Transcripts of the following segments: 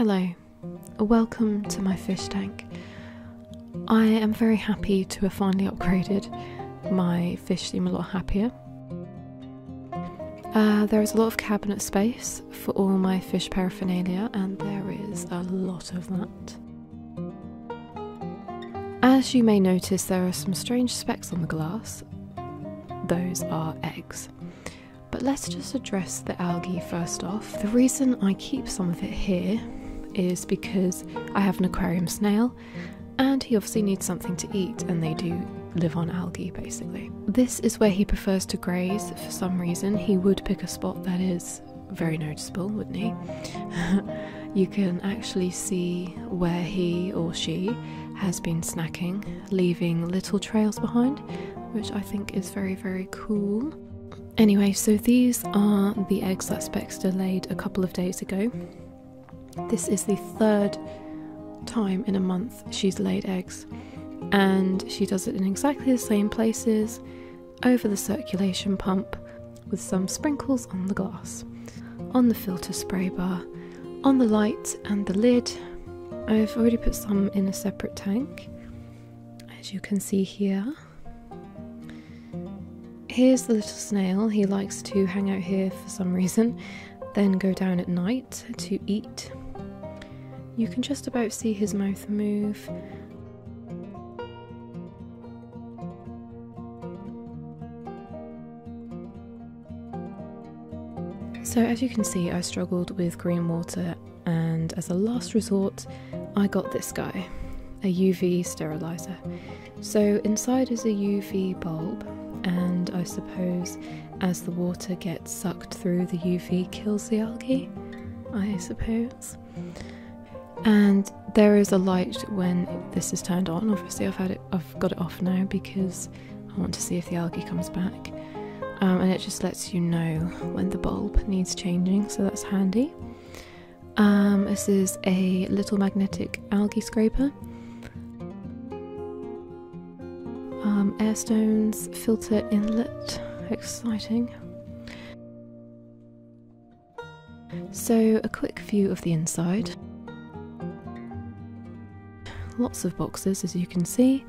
Hello, welcome to my fish tank. I am very happy to have finally upgraded. My fish seem a lot happier. There is a lot of cabinet space for all my fish paraphernalia, and there is a lot of that. As you may notice, there are some strange specks on the glass. Those are eggs. But let's just address the algae first off. The reason I keep some of it here is because I have an aquarium snail and he obviously needs something to eat, and they do live on algae basically. This is where he prefers to graze for some reason. He would pick a spot that is very noticeable, wouldn't he? You can actually see where he or she has been snacking, leaving little trails behind, which I think is very, very cool. Anyway, so these are the eggs that Spexter laid a couple of days ago. This is the third time in a month she's laid eggs, and she does it in exactly the same places, over the circulation pump, with some sprinkles on the glass, on the filter spray bar, on the light and the lid. I've already put some in a separate tank, as you can see here. Here's the little snail. He likes to hang out here for some reason, then go down at night to eat. You can just about see his mouth move. So as you can see, I struggled with green water, and as a last resort I got this guy, a UV sterilizer. So inside is a UV bulb, and I suppose as the water gets sucked through, the UV kills the algae, I suppose. And there is a light when this is turned on. Obviously I've got it off now because I want to see if the algae comes back. And it just lets you know when the bulb needs changing, so that's handy. This is a little magnetic algae scraper. Air stones, filter inlet, exciting. So a quick view of the inside. Lots of boxes, as you can see.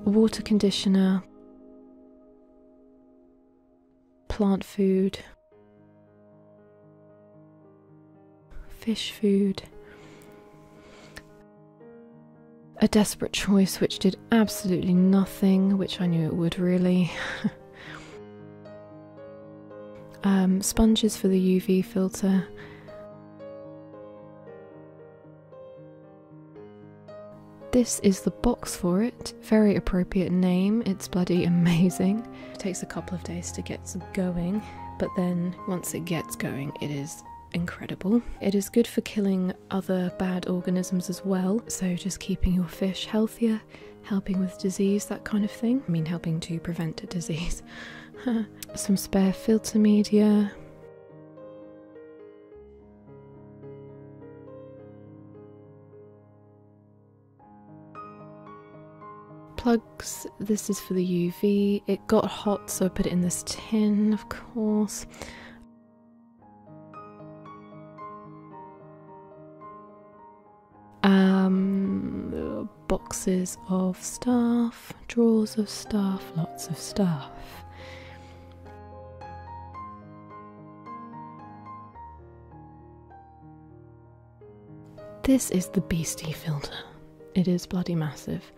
Water conditioner, plant food, fish food, a desperate choice which did absolutely nothing, which I knew it would really. Sponges for the UV filter. This is the box for it. Very appropriate name. It's bloody amazing. It takes a couple of days to get going, but then once it gets going, it is incredible. It is good for killing other bad organisms as well, so just keeping your fish healthier, helping with disease, that kind of thing. I mean, helping to prevent a disease. Some spare filter media. Plugs. This is for the UV. It got hot, so I put it in this tin, of course. Boxes of stuff, drawers of stuff, lots of stuff. This is the beastie filter. It is bloody massive.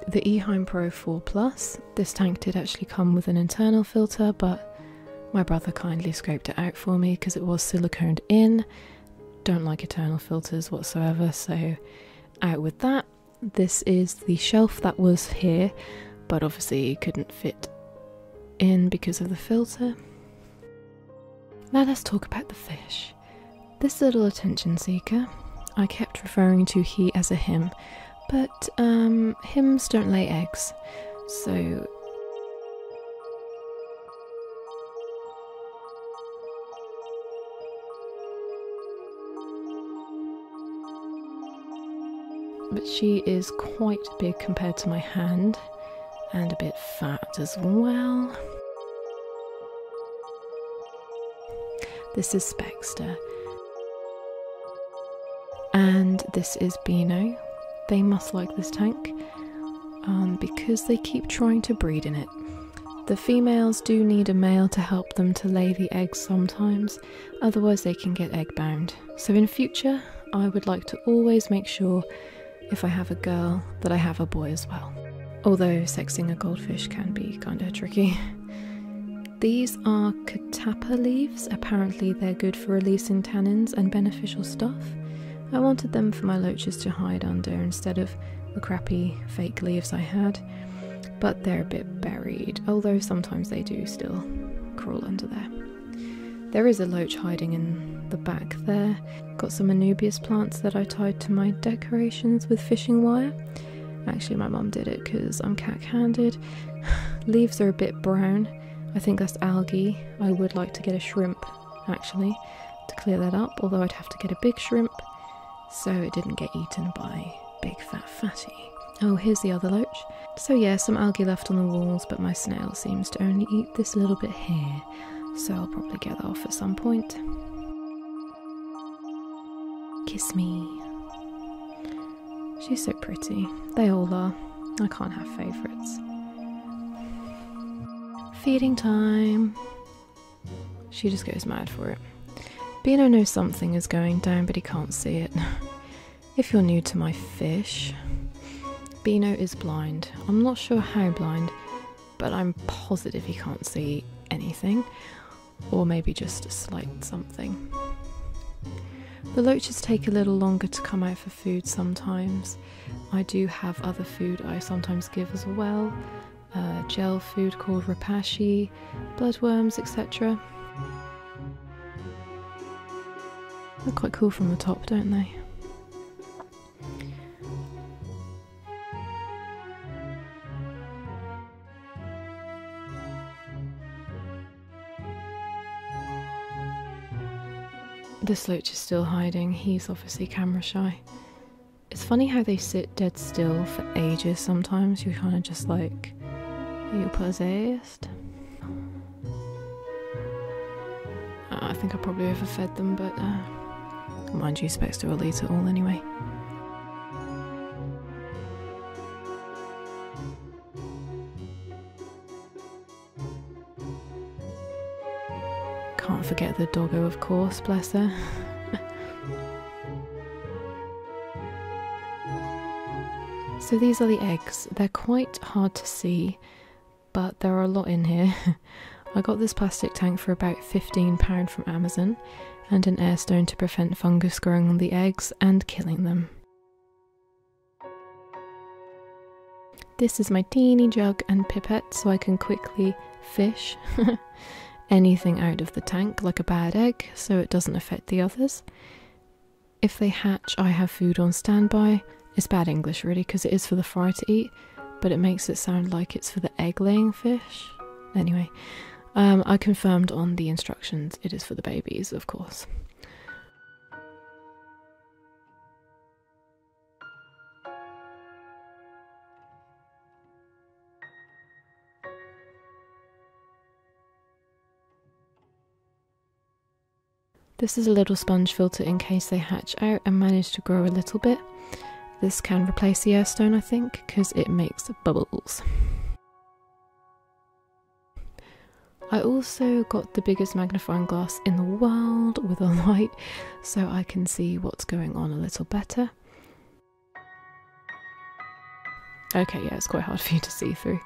The Eheim Pro 4 Plus. This tank did actually come with an internal filter, but my brother kindly scraped it out for me because it was siliconed in. Don't like internal filters whatsoever, so out with that. This is the shelf that was here, but obviously couldn't fit in because of the filter. Now let's talk about the fish. This little attention seeker, I kept referring to he as a him, but hims don't lay eggs, so but she is quite big compared to my hand, and a bit fat as well. This is Spexter. And this is Beano. They must like this tank because they keep trying to breed in it. The females do need a male to help them to lay the eggs sometimes, otherwise they can get egg bound. So in future, I would like to always make sure if I have a girl that I have a boy as well. Although sexing a goldfish can be kinda tricky. These are catappa leaves. Apparently they're good for releasing tannins and beneficial stuff. I wanted them for my loaches to hide under instead of the crappy fake leaves I had, but they're a bit buried, although sometimes they do still crawl under there. There is a loach hiding in the back there. Got some Anubias plants that I tied to my decorations with fishing wire. Actually my mum did it because I'm cat-handed. Leaves are a bit brown. I think that's algae. I would like to get a shrimp actually to clear that up, although I'd have to get a big shrimp so it didn't get eaten by big fat fatty. Oh, here's the other loach. So yeah, some algae left on the walls, but my snail seems to only eat this little bit here, so I'll probably get that off at some point. Kiss me. She's so pretty. They all are. I can't have favourites. Feeding time. She just goes mad for it. Beano knows something is going down, but he can't see it. If you're new to my fish, Beano is blind. I'm not sure how blind, but I'm positive he can't see anything, or maybe just a slight something. The loaches take a little longer to come out for food sometimes. I do have other food I sometimes give as well, gel food called rapashi, bloodworms, etc. They're quite cool from the top, don't they? This loach is still hiding. He's obviously camera shy. It's funny how they sit dead still for ages sometimes. You're kind of just like, are you possessed? I think I probably overfed them, but mind you, Spexter will eat it all anyway. Can't forget the doggo, of course, bless her. So these are the eggs. They're quite hard to see, but there are a lot in here. I got this plastic tank for about £15 from Amazon, and an air stone to prevent fungus growing on the eggs and killing them. This is my teeny jug and pipette so I can quickly fish anything out of the tank, like a bad egg, so it doesn't affect the others. If they hatch, I have food on standby. It's bad English really, because it is for the fry to eat, but it makes it sound like it's for the egg-laying fish. Anyway, I confirmed on the instructions it is for the babies, of course. This is a little sponge filter in case they hatch out and manage to grow a little bit. This can replace the air stone, I think, because it makes bubbles. I also got the biggest magnifying glass in the world with a light, so I can see what's going on a little better. Okay, yeah, it's quite hard for you to see through.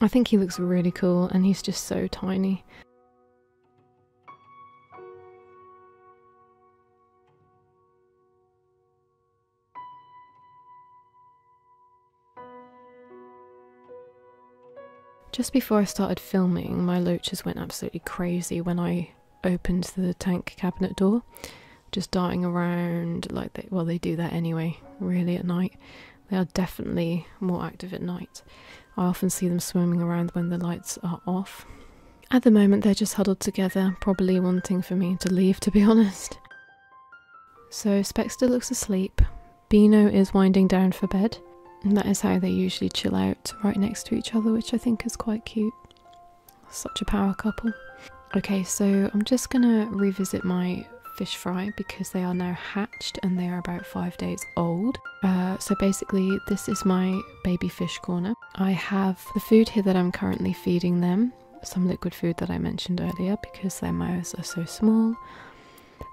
I think he looks really cool, and he's just so tiny. Just before I started filming, my loaches went absolutely crazy when I opened the tank cabinet door, just darting around like they do that anyway, really, at night. They are definitely more active at night. I often see them swimming around when the lights are off. At the moment they're just huddled together, probably wanting for me to leave, to be honest. So Speck still looks asleep, Beano is winding down for bed, and that is how they usually chill out, right next to each other, which I think is quite cute. Such a power couple. Okay, so I'm just gonna revisit my fish fry because they are now hatched and they are about 5 days old. So basically this is my baby fish corner. I have the food here that I'm currently feeding them, some liquid food that I mentioned earlier because their mouths are so small.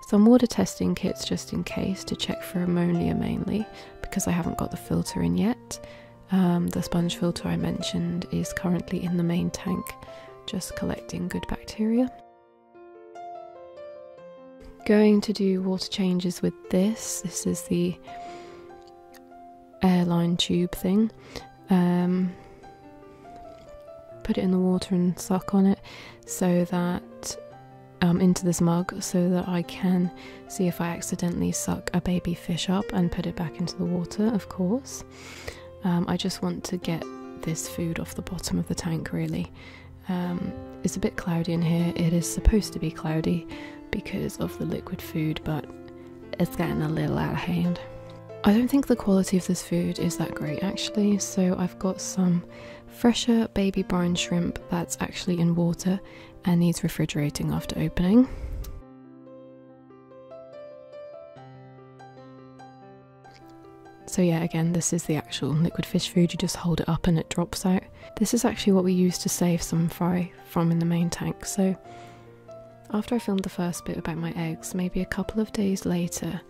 Some water testing kits just in case to check for ammonia mainly because I haven't got the filter in yet. The sponge filter I mentioned is currently in the main tank, just collecting good bacteria. Going to do water changes with this. This is the airline tube thing. Put it in the water and suck on it so that into this mug so that I can see if I accidentally suck a baby fish up and put it back into the water, of course. I just want to get this food off the bottom of the tank really. It's a bit cloudy in here. It is supposed to be cloudy because of the liquid food, but it's getting a little out of hand. I don't think the quality of this food is that great actually, so I've got some fresher baby brine shrimp that's actually in water and needs refrigerating after opening. So yeah, again, this is the actual liquid fish food. You just hold it up and it drops out. This is actually what we use to save some fry from in the main tank. So after I filmed the first bit about my eggs, maybe a couple of days later,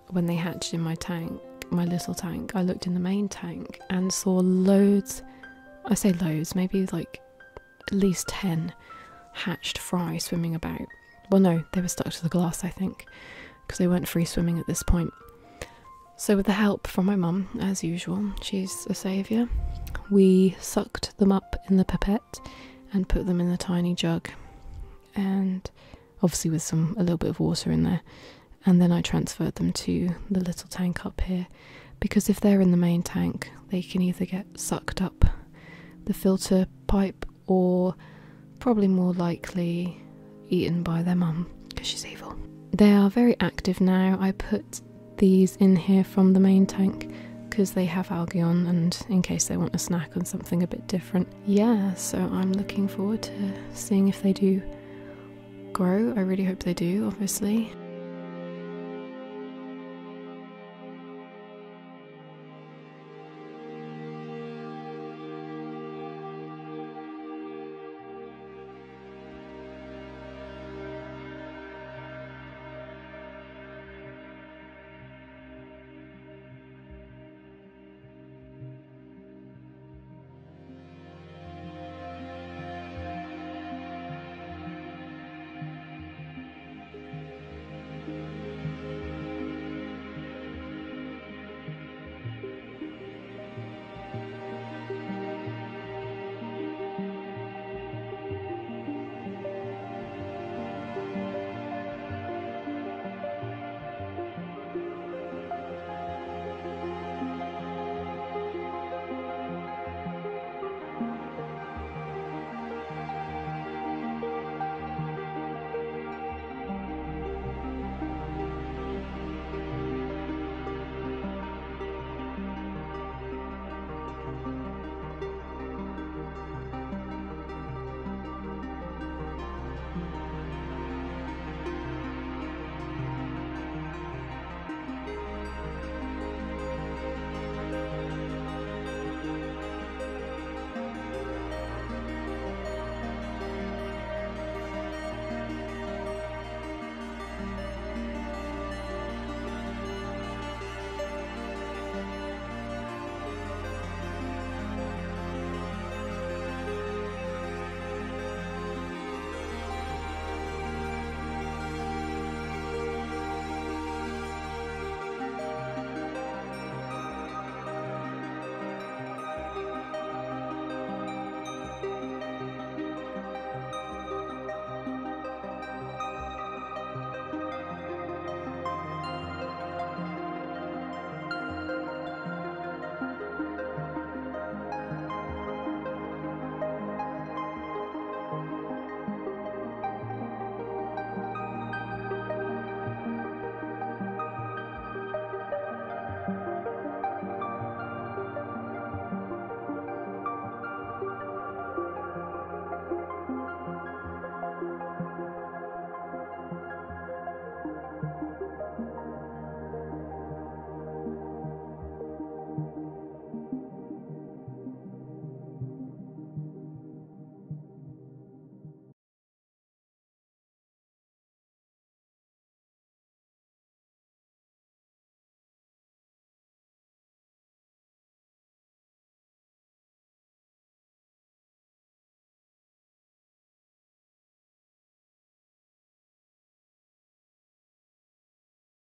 when they hatched in my tank, my little tank, I looked in the main tank and saw loads, I say loads, maybe like at least 10 hatched fry swimming about. Well no, they were stuck to the glass I think, because they weren't free swimming at this point. So with the help from my mum, as usual, she's a saviour, we sucked them up in the pipette and put them in the tiny jug, and obviously with a little bit of water in there, and then I transferred them to the little tank up here, because if they're in the main tank they can either get sucked up the filter pipe or probably more likely eaten by their mum because she's evil. They are very active now. I put these in here from the main tank because they have algae on and in case they want a snack on something a bit different. Yeah, so I'm looking forward to seeing if they do grow. I really hope they do, obviously.